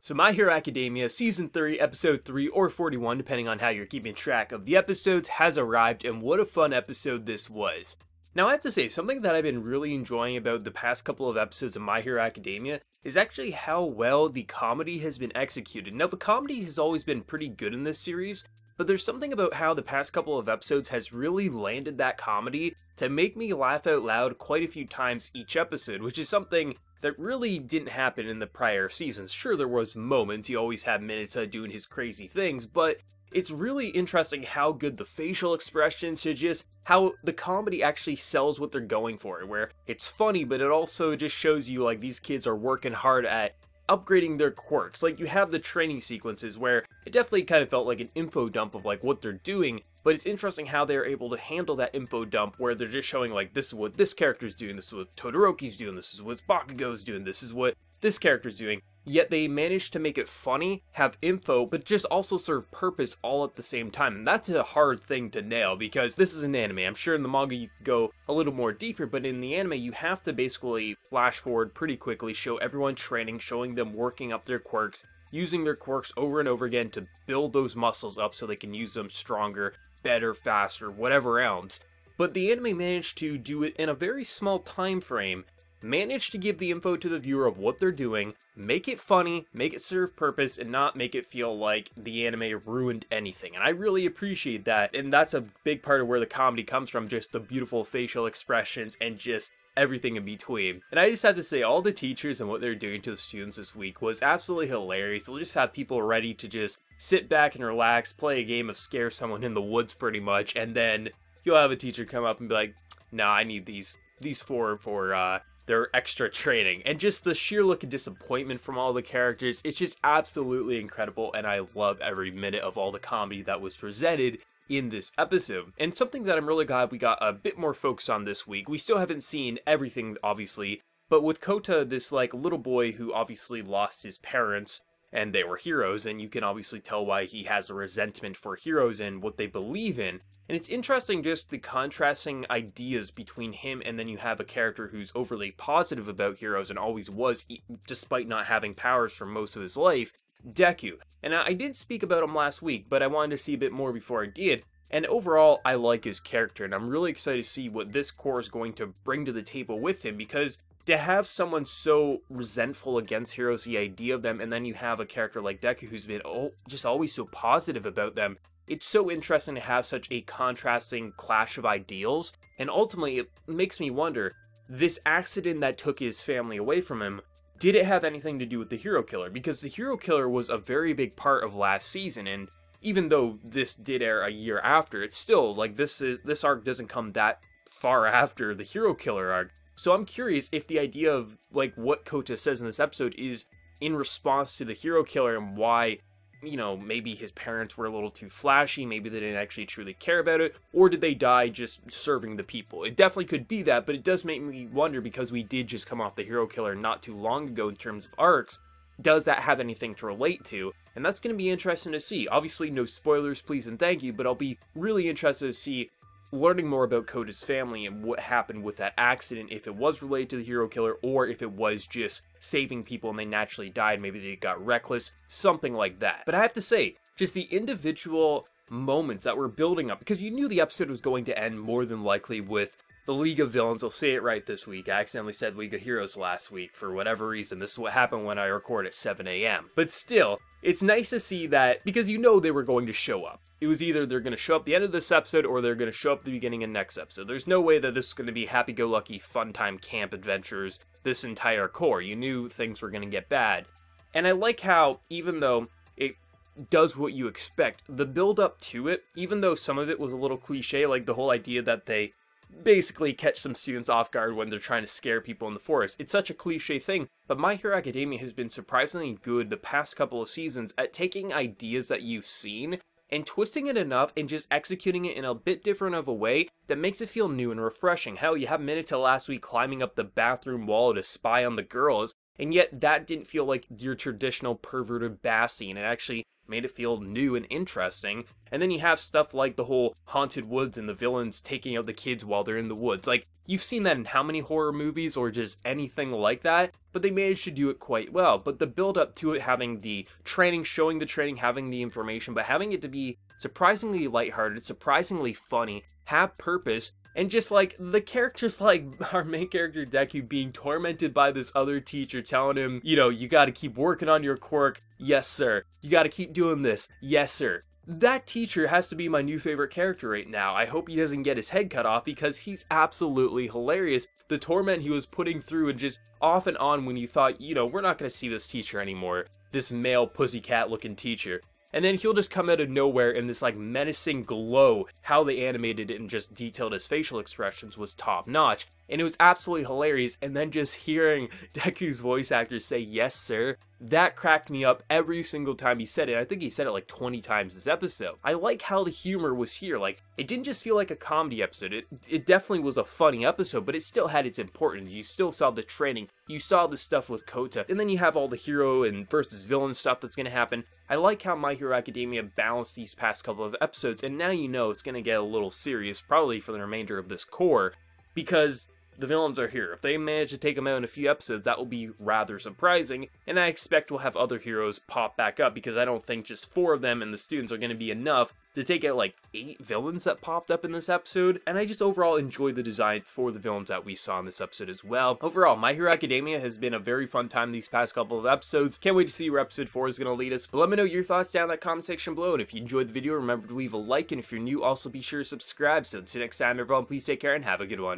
So My Hero Academia Season 3, Episode 3, or 41, depending on how you're keeping track of the episodes, has arrived, and what a fun episode this was. Now I have to say, something that I've been really enjoying about the past couple of episodes of My Hero Academia is actually how well the comedy has been executed. Now the comedy has always been pretty good in this series, but there's something about how the past couple of episodes has really landed that comedy to make me laugh out loud quite a few times each episode, which is something that really didn't happen in the prior seasons. Sure, there was moments, you always have Mineta doing his crazy things, but it's really interesting how good the facial expressions to just how the comedy actually sells what they're going for, where it's funny, but it also just shows you like these kids are working hard at upgrading their quirks. Like you have the training sequences where it definitely kind of felt like an info dump of like what they're doing, but it's interesting how they're able to handle that info dump where they're just showing like this is what this character's doing, this is what Todoroki's doing, this is what Bakugo's doing, this is what this character's doing. Yet they managed to make it funny, have info, but just also serve purpose all at the same time. And that's a hard thing to nail because this is an anime. I'm sure in the manga you could go a little more deeper, but in the anime you have to basically flash forward pretty quickly, show everyone training, showing them working up their quirks, using their quirks over and over again to build those muscles up so they can use them stronger, better, faster, whatever else. But the anime managed to do it in a very small time frame, manage to give the info to the viewer of what they're doing, make it funny, make it serve purpose, and not make it feel like the anime ruined anything. And I really appreciate that, and that's a big part of where the comedy comes from, just the beautiful facial expressions and just everything in between. And I just have to say, all the teachers and what they're doing to the students this week was absolutely hilarious. They'll just have people ready to just sit back and relax, play a game of scare someone in the woods pretty much, and then you'll have a teacher come up and be like, nah, I need these four for their extra training. And just the sheer look of disappointment from all the characters, it's just absolutely incredible, and I love every minute of all the comedy that was presented in this episode. And something that I'm really glad we got a bit more focus on this week, we still haven't seen everything obviously, but with Kota, this like little boy who obviously lost his parents and they were heroes, and you can obviously tell why he has a resentment for heroes and what they believe in. And it's interesting just the contrasting ideas between him and then you have a character who's overly positive about heroes and always was, despite not having powers for most of his life, Deku. And I did speak about him last week, but I wanted to see a bit more before I did. And overall, I like his character, and I'm really excited to see what this core is going to bring to the table with him, because to have someone so resentful against heroes, the idea of them, and then you have a character like Deku who's been just always so positive about them, it's so interesting to have such a contrasting clash of ideals, and ultimately it makes me wonder, this accident that took his family away from him, did it have anything to do with the hero killer? Because the hero killer was a very big part of last season, and even though this did air a year after, it's still, like, this arc doesn't come that far after the hero killer arc. So I'm curious if the idea of, like, what Kota says in this episode is in response to the hero killer and why, you know, maybe his parents were a little too flashy, maybe they didn't actually truly care about it, or did they die just serving the people? It definitely could be that, but it does make me wonder, because we did just come off the hero killer not too long ago in terms of arcs, does that have anything to relate to? And that's going to be interesting to see. Obviously, no spoilers, please and thank you, but I'll be really interested to see learning more about Kota's family and what happened with that accident, if it was related to the hero killer, or if it was just saving people and they naturally died, maybe they got reckless, something like that. But I have to say, just the individual moments that were building up, because you knew the episode was going to end more than likely with the League of Villains. I'll say it right this week. I accidentally said League of Heroes last week for whatever reason. This is what happened when I record at 7 a.m. But still, it's nice to see that, because you know they were going to show up. It was either they're going to show up at the end of this episode or they're going to show up at the beginning of next episode. There's no way that this is going to be happy-go-lucky, fun-time camp adventures this entire core. You knew things were going to get bad. And I like how, even though it does what you expect, the build-up to it, even though some of it was a little cliche, like the whole idea that they basically catch some students off guard when they're trying to scare people in the forest. It's such a cliche thing, but My Hero Academia has been surprisingly good the past couple of seasons at taking ideas that you've seen and twisting it enough and just executing it in a bit different of a way that makes it feel new and refreshing. Hell, you have Mineta last week climbing up the bathroom wall to spy on the girls, and yet that didn't feel like your traditional perverted bath scene. It actually made it feel new and interesting. And then you have stuff like the whole haunted woods and the villains taking out the kids while they're in the woods. Like, you've seen that in how many horror movies or just anything like that, but they managed to do it quite well. But the build up to it, having the training, showing the training, having the information, but having it to be surprisingly lighthearted, surprisingly funny, have purpose, and just like the characters, like our main character Deku being tormented by this other teacher telling him, you know, you gotta keep working on your quirk, yes sir, you gotta keep doing this, yes sir. That teacher has to be my new favorite character right now. I hope he doesn't get his head cut off because he's absolutely hilarious. The torment he was putting through and just off and on when you thought, you know, we're not gonna see this teacher anymore, this male pussycat looking teacher. And then he'll just come out of nowhere in this like menacing glow. How they animated it and just detailed his facial expressions was top notch. And it was absolutely hilarious. And then just hearing Deku's voice actor say, yes sir, that cracked me up every single time he said it. I think he said it like 20 times this episode. I like how the humor was here. Like, it didn't just feel like a comedy episode. It definitely was a funny episode, but it still had its importance. You still saw the training. You saw the stuff with Kota. And then you have all the hero and versus villain stuff that's going to happen. I like how My Hero Academia balanced these past couple of episodes, and now you know it's going to get a little serious, probably for the remainder of this core, because the villains are here. If they manage to take them out in a few episodes, that will be rather surprising, and I expect we'll have other heroes pop back up, because I don't think just 4 of them and the students are going to be enough to take out like 8 villains that popped up in this episode, and I just overall enjoyed the designs for the villains that we saw in this episode as well. Overall, My Hero Academia has been a very fun time these past couple of episodes. Can't wait to see where episode 4 is going to lead us, but let me know your thoughts down in that comment section below, and if you enjoyed the video, remember to leave a like, and if you're new, also be sure to subscribe. So until next time, everyone, please take care and have a good one.